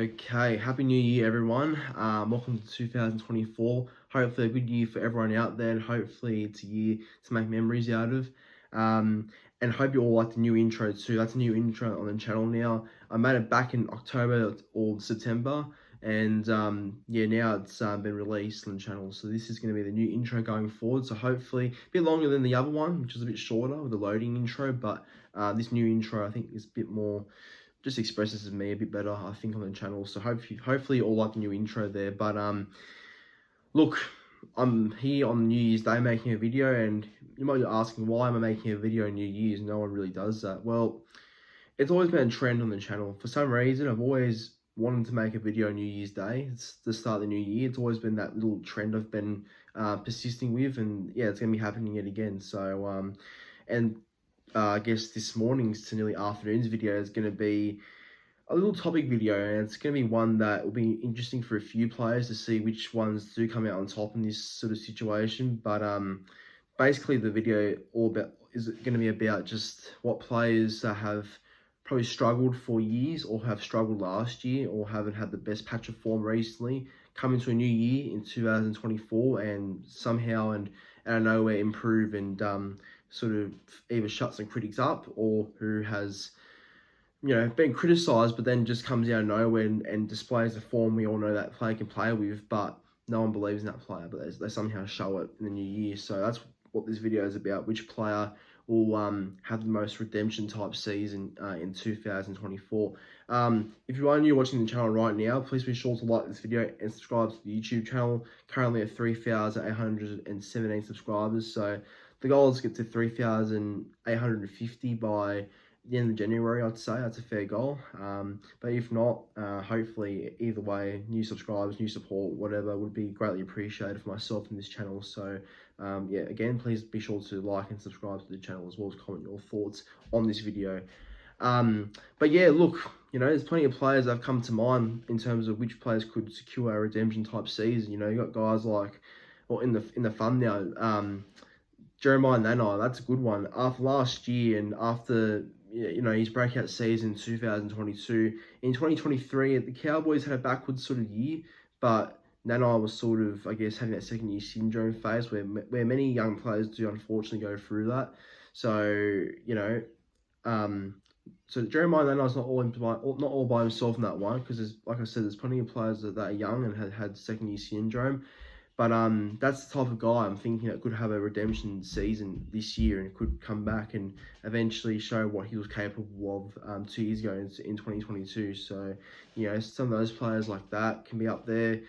Okay, Happy New Year, everyone. Welcome to 2024. Hopefully, a good year for everyone out there, and hopefully, it's a year to make memories out of. And hope you all like the new intro too. That's a new intro on the channel now. I made it back in October or September, and yeah, now it's been released on the channel. So this is going to be the new intro going forward. So hopefully, a bit longer than the other one, which is a bit shorter with the loading intro, but this new intro I think is a bit more just expresses me a bit better, I think, on the channel. So hopefully you all like the new intro there. But look, I'm here on New Year's Day making a video, and you might be asking, why am I making a video on New Year's? No one really does that. Well, it's always been a trend on the channel. For some reason, I've always wanted to make a video on New Year's Day. It's the start of the new year. It's always been that little trend I've been persisting with, and yeah, it's gonna be happening yet again. So and I guess this morning's to nearly afternoon's video is going to be a little topic video, and it's going to be one that will be interesting for a few players to see which ones do come out on top in this sort of situation. But basically the video is going to be about just what players have probably struggled for years, or have struggled last year, or haven't had the best patch of form recently, come into a new year in 2024 and somehow and out of nowhere improve and sort of either shut some critics up, or who has been criticised but then just comes out of nowhere and displays the form we all know that player can play with, but no one believes in that player, but they somehow show it in the new year. So that's what this video is about: which player will have the most redemption type season in 2024. If you are new watching the channel right now, please be sure to like this video and subscribe to the YouTube channel. Currently at 3,817 subscribers, so the goal is to get to 3,850 by the end of January. I'd say that's a fair goal. But if not, hopefully either way, new subscribers, new support, whatever, would be greatly appreciated for myself and this channel. So yeah, again, please be sure to like and subscribe to the channel, as well as comment your thoughts on this video. But yeah, look, there's plenty of players that have come to mind in terms of which players could secure a redemption type season. You got guys like, or in the fun now, Jeremiah Nanai. That's a good one. After last year and after his breakout season in 2022, in 2023, the Cowboys had a backwards sort of year, but Nanai was sort of, I guess, having that second year syndrome phase where many young players do unfortunately go through that. So so Jeremiah Nanai's not all by himself in that one, because like I said, there's plenty of players that are young and had second year syndrome. But that's the type of guy I'm thinking that could have a redemption season this year and could come back and eventually show what he was capable of 2 years ago in 2022. So, some of those players like that can be up there.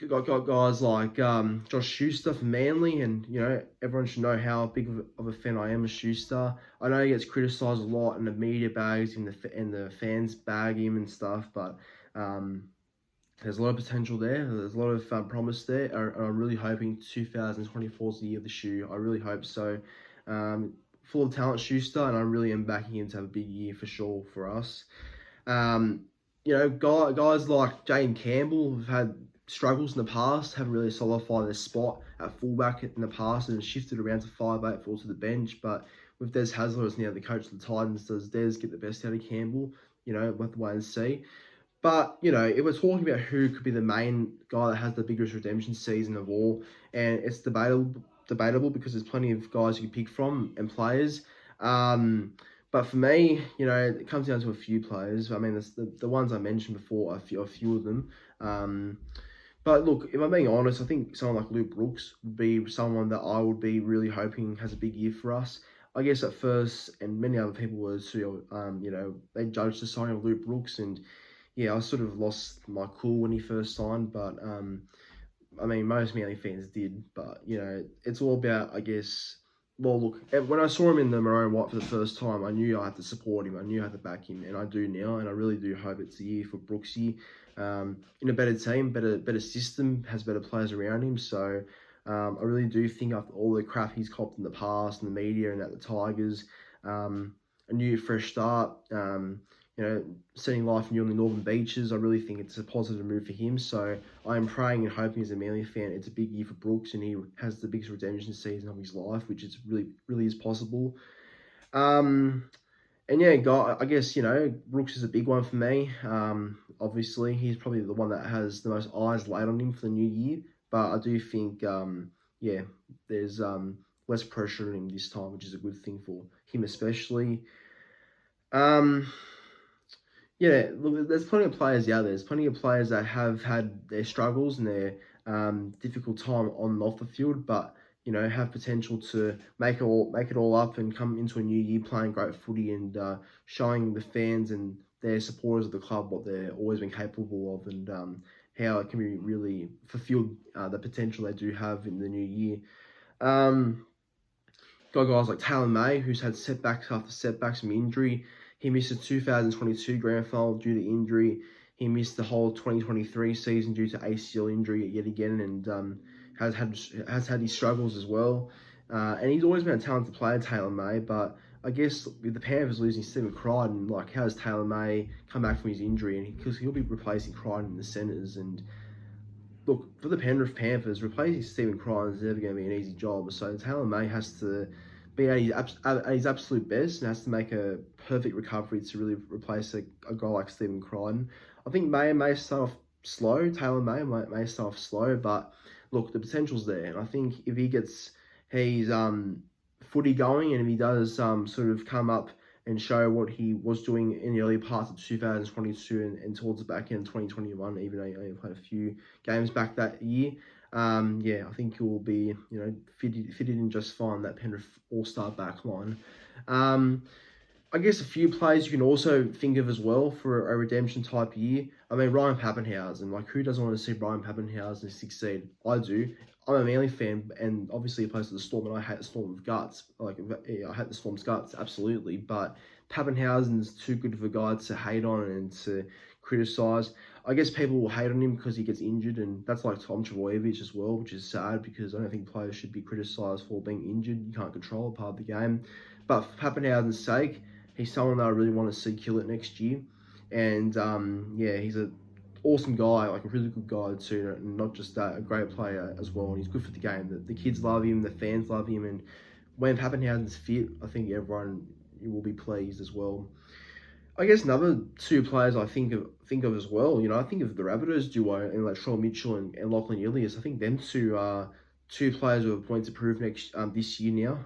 Got guys like Josh Schuster from Manly, and everyone should know how big of a fan I am of Schuster. I know he gets criticised a lot, and the media bags and the fans bag him and stuff, but there's a lot of potential there. There's a lot of promise there. And I'm really hoping 2024 is the year of the shoe. I really hope so. Full of talent, Schuster, and I really am backing him to have a big year for sure for us. Guys like Jane Campbell have had struggles in the past, haven't really solidified their spot at fullback in the past, and shifted around to 5'8", fall to the bench. But with Des Hasler as now the coach of the Titans, does Des get the best out of Campbell? We'll have to wait and see. But, if we're talking about who could be the main guy that has the biggest redemption season of all, and it's debatable because there's plenty of guys you can pick from and players. But for me, it comes down to a few players. I mean, the ones I mentioned before, a few of them. But look, if I'm being honest, I think someone like Luke Brooks would be someone that I would be really hoping has a big year for us. I guess at first, and many other people were too, they judged the signing of Luke Brooks, and yeah, I sort of lost my cool when he first signed, but I mean, most Manly fans did. But it's all about, I guess. Well, look, when I saw him in the maroon white for the first time, I knew I had to support him. I knew I had to back him, and I do now. And I really do hope it's the year for Brooksy, in a better team, better system, has better players around him. So I really do think, after all the crap he's copped in the past, and the media and at the Tigers, a new fresh start. Setting life new on the Northern Beaches, I really think it's a positive move for him. So I'm praying and hoping, as a Manly fan, it's a big year for Brooks and he has the biggest redemption season of his life, which is really is possible. And yeah, I guess, Brooks is a big one for me. Obviously, he's probably the one that has the most eyes laid on him for the new year. But I do think, yeah, there's less pressure on him this time, which is a good thing for him, especially. Um, yeah, look, there's plenty of players out there. There's plenty of players that have had their struggles and their difficult time on and off the field, but have potential to make it all up and come into a new year playing great footy and showing the fans and their supporters of the club what they've always been capable of and how it can be really fulfilled the potential they do have in the new year. Um, Got guys like Taylor May, who's had setbacks after setbacks from injury. He missed the 2022 grand final due to injury. He missed the whole 2023 season due to ACL injury yet again, and has had his struggles as well. And he's always been a talented player, Taylor May. But I guess with the Panthers losing Stephen Crichton, like how does Taylor May come back from his injury? And because he'll be replacing Crichton in the centres, and look, for the Penrith Panthers, replacing Stephen Crichton is never going to be an easy job. So Taylor May has to be at his absolute best and has to make a perfect recovery to really replace a guy like Stephen Crichton. I think may start off slow. Taylor may start off slow, but look, the potential's there. And I think if he gets his footy going and if he does sort of come up and show what he was doing in the early parts of 2022 and towards the back end of 2021, even though he only played a few games back that year. Yeah, I think he will be, fitted in just fine, that Penrith all-star back line. I guess a few players you can also think of as well for a redemption type year. I mean, Ryan Papenhuyzen. Like, who doesn't want to see Ryan Papenhuyzen succeed? I do. I'm a Manly fan, and obviously he plays for the Storm, and I hate the Storm with guts. Like, yeah, I hate the Storm's guts, absolutely. But Papenhuyzen's too good of a guy to hate on and to criticise. I guess people will hate on him because he gets injured, and that's like Tom Trbojevic as well, which is sad because I don't think players should be criticised for being injured. You can't control a part of the game. But for Papenhuyzen's sake, he's someone that I really want to see kill it next year. And yeah, he's an awesome guy, like a really good guy too, and not just that, a great player as well. And he's good for the game. The kids love him, the fans love him, and when Pappenhausen's fit, I think everyone will be pleased as well. I guess another two players I think of as well. I think of the Rabbitohs duo and like Shaw Mitchell and Lachlan Ilias. I think them two are two players who have points to prove this year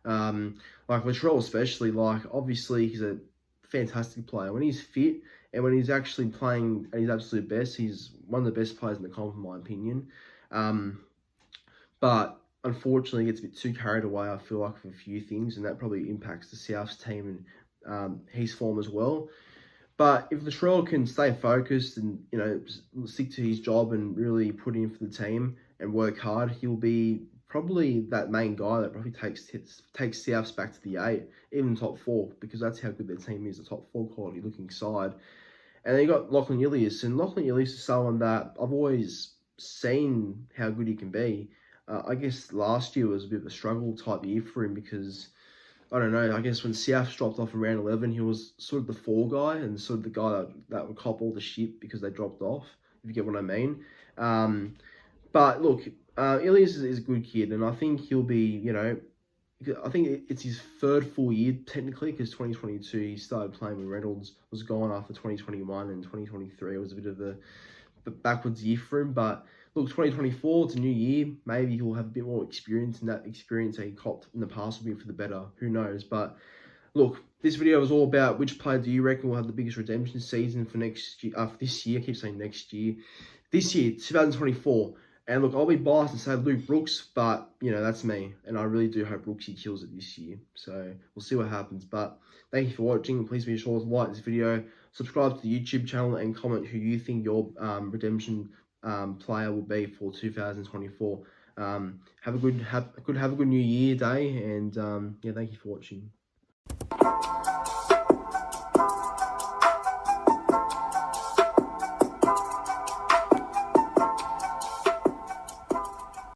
now. Like Latrell especially, like obviously he's a fantastic player. When he's fit and when he's actually playing at his absolute best, he's one of the best players in the comp in my opinion. But unfortunately, he gets a bit too carried away, I feel like, with a few things, and that probably impacts the South's team and his form as well. But if Latrell can stay focused and stick to his job and really put in for the team and work hard, he'll be probably that main guy that probably takes Souths back to the 8, even top 4, because that's how good their team is, a top 4 quality looking side. And then you got Lachlan Ilias, and Lachlan Ilias is someone that I've always seen how good he can be. I guess last year was a bit of a struggle type year for him because, I don't know, I guess when South dropped off in round 11, he was sort of the fall guy and sort of the guy that would cop all the shit because they dropped off, if you get what I mean. But look, Ilias is a good kid, and I think he'll be, I think it's his third full year technically because 2022 he started playing when Reynolds was gone after 2021 and 2023 it was a bit of a backwards year for him. But look, 2024, it's a new year. Maybe he'll have a bit more experience, and that experience that he copped in the past will be for the better. Who knows? But look, this video was all about which player do you reckon will have the biggest redemption season for next year, for this year. I keep saying next year. This year, 2024. And look, I'll be biased and say Luke Brooks, but, that's me. And I really do hope Brooksy kills it this year. So we'll see what happens. But thank you for watching. Please be sure to like this video, subscribe to the YouTube channel, and comment who you think your redemption player will be for 2024. Have a good New Year day, and yeah, thank you for watching.